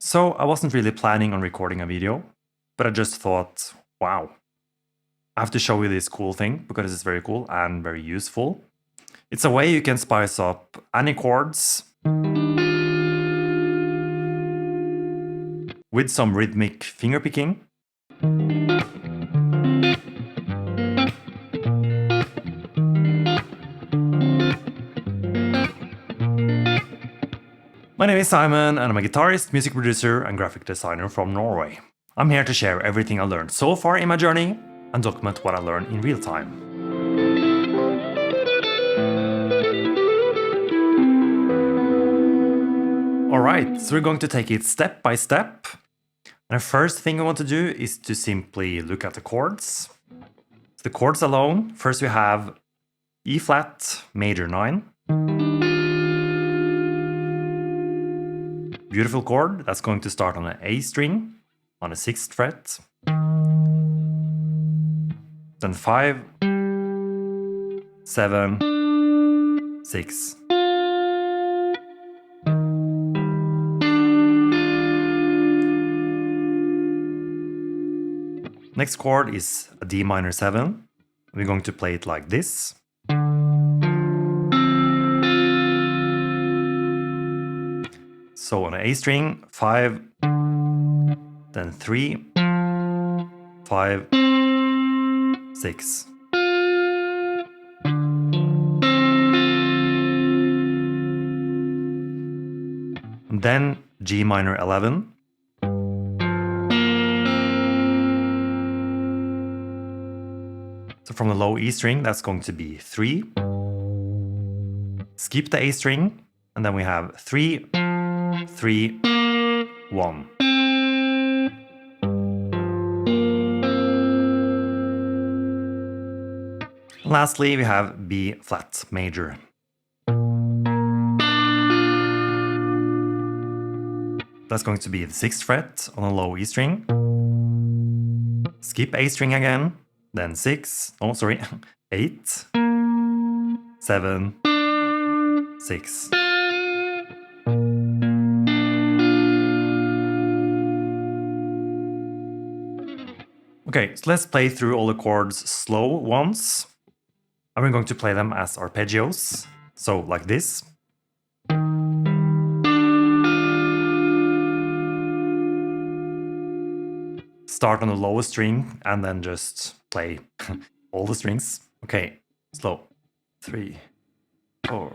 So I wasn't really planning on recording a video, but I just thought, wow, I have to show you this cool thing because it's very cool and very useful. It's a way you can spice up any chords with some rhythmic fingerpicking. My name is Simen and I'm a guitarist, music producer and graphic designer from Norway. I'm here to share everything I learned so far in my journey and document what I learned in real time. Alright, so we're going to take it step by step. And the first thing I want to do is to simply look at the chords. So the chords alone, first we have E flat major 9. Beautiful chord, that's going to start on an A string on the 6th fret. Then 5, 7, 6. Next chord is a D minor 7. We're going to play it like this. So on an A string, 5, then 3, 5, 6. And then G minor 11. So from the low E string, that's going to be 3. Skip the A string, and then we have 3, 3, 1. And lastly, we have B flat major. That's going to be the 6th fret on a low E string. Skip A string again, then 8, 7, 6. Okay, so let's play through all the chords slow once. And we're going to play them as arpeggios, so like this. Start on the lowest string and then just play all the strings. Okay, slow. 3, 4.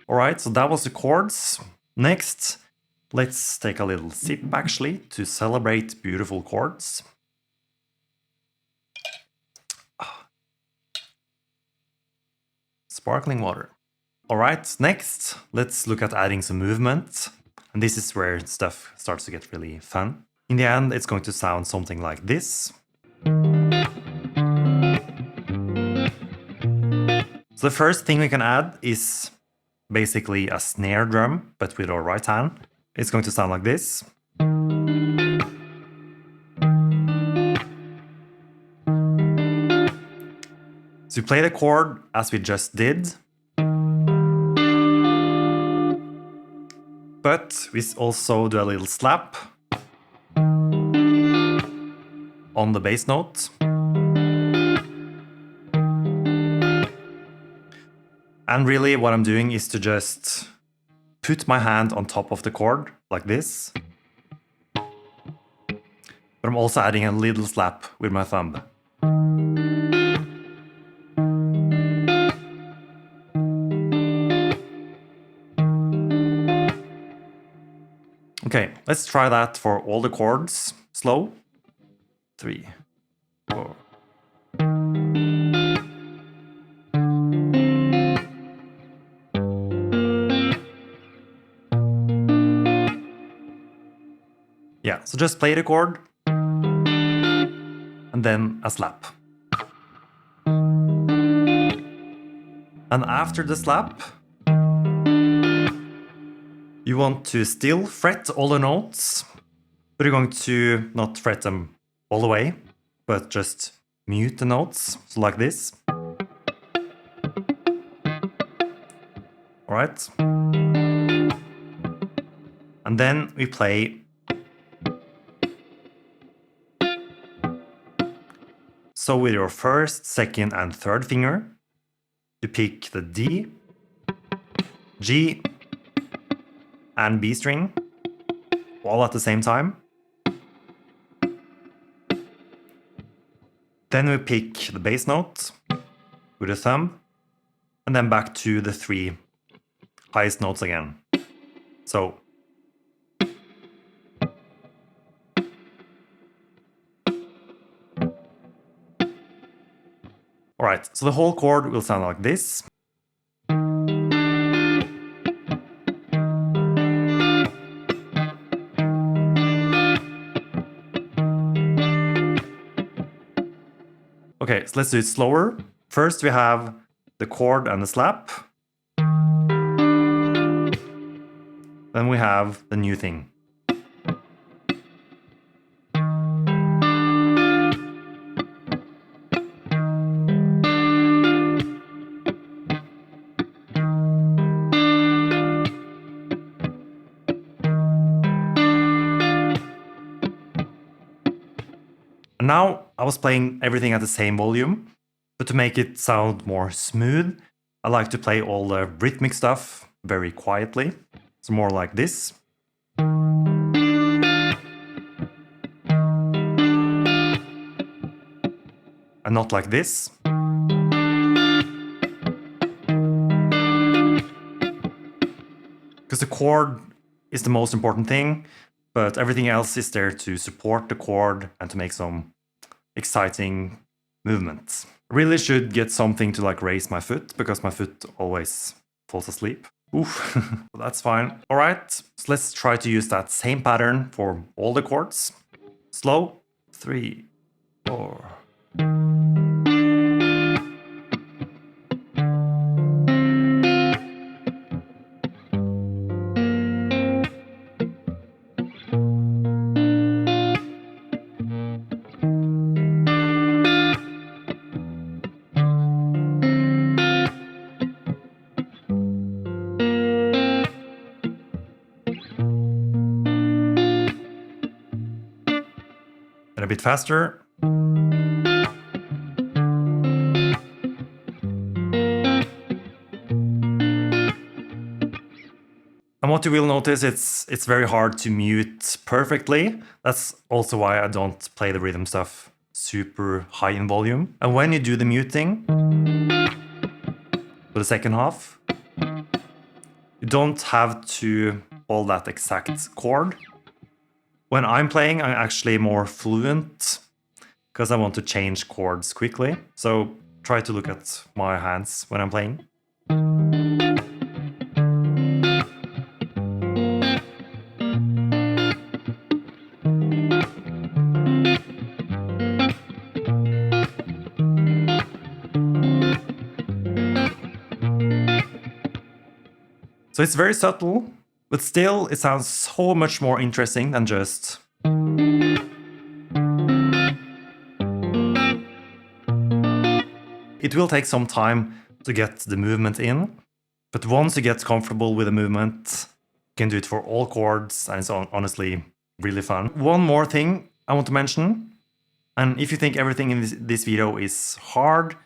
Alright, so that was the chords. Next, let's take a little sip actually to celebrate beautiful chords. Sparkling water. Alright, next, let's look at adding some movement. And this is where stuff starts to get really fun. In the end, it's going to sound something like this. So the first thing we can add is basically a snare drum, but with our right hand. It's going to sound like this. So we play the chord as we just did. But we also do a little slap on the bass note. And really what I'm doing is to just put my hand on top of the chord, like this. But I'm also adding a little slap with my thumb. Okay, let's try that for all the chords. Slow. 3, 4. Yeah, so just play the chord, and then a slap. And after the slap, You want to still fret all the notes, but you're going to not fret them all the way, but just mute the notes, so like this. All right. And then we play. So with your first, second, and third finger, you pick the D, G, and B string, all at the same time. Then we pick the bass note with the thumb, and then back to the 3 highest notes again. So all right, so the whole chord will sound like this. Okay, so let's do it slower. First we have the chord and the slap. Then we have the new thing. And now I was playing everything at the same volume, but to make it sound more smooth, I like to play all the rhythmic stuff very quietly. So more like this. And not like this. Because the chord is the most important thing, but everything else is there to support the chord and to make some exciting movements. I really should get something to like raise my foot, because my foot always falls asleep. Oof, that's fine. All right, so let's try to use that same pattern for all the chords. Slow, 3, 4. And a bit faster. And what you will notice, it's very hard to mute perfectly. That's also why I don't play the rhythm stuff super high in volume. And when you do the muting for the second half, you don't have to hold that exact chord. When I'm playing, I'm actually more fluent because I want to change chords quickly. So try to look at my hands when I'm playing. So it's very subtle, but still it sounds so much more interesting than just... It will take some time to get the movement in, but once you get comfortable with the movement, you can do it for all chords, and it's honestly really fun. One more thing I want to mention, and if you think everything in this video is hard,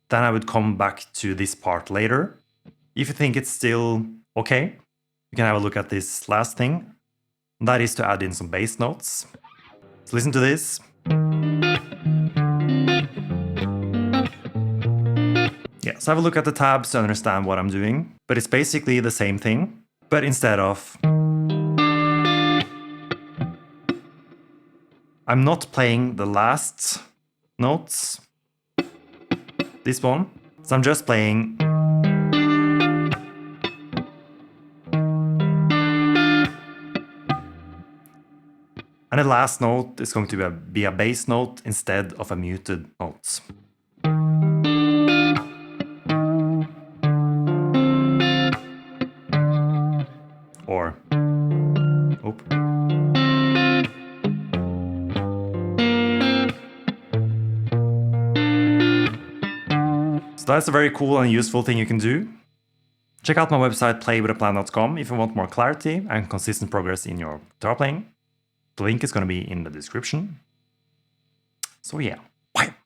then I would come back to this part later. If you think it's still okay, you can have a look at this last thing. That is to add in some bass notes. So listen to this. Yeah, so have a look at the tabs to understand what I'm doing. But it's basically the same thing, but instead of... I'm not playing the last notes, this one. So I'm just playing... And the last note is going to be a bass note instead of a muted note. or oop. So that's a very cool and useful thing you can do. Check out my website playwithaplan.com if you want more clarity and consistent progress in your guitar playing. The link is going to be in the description. So yeah.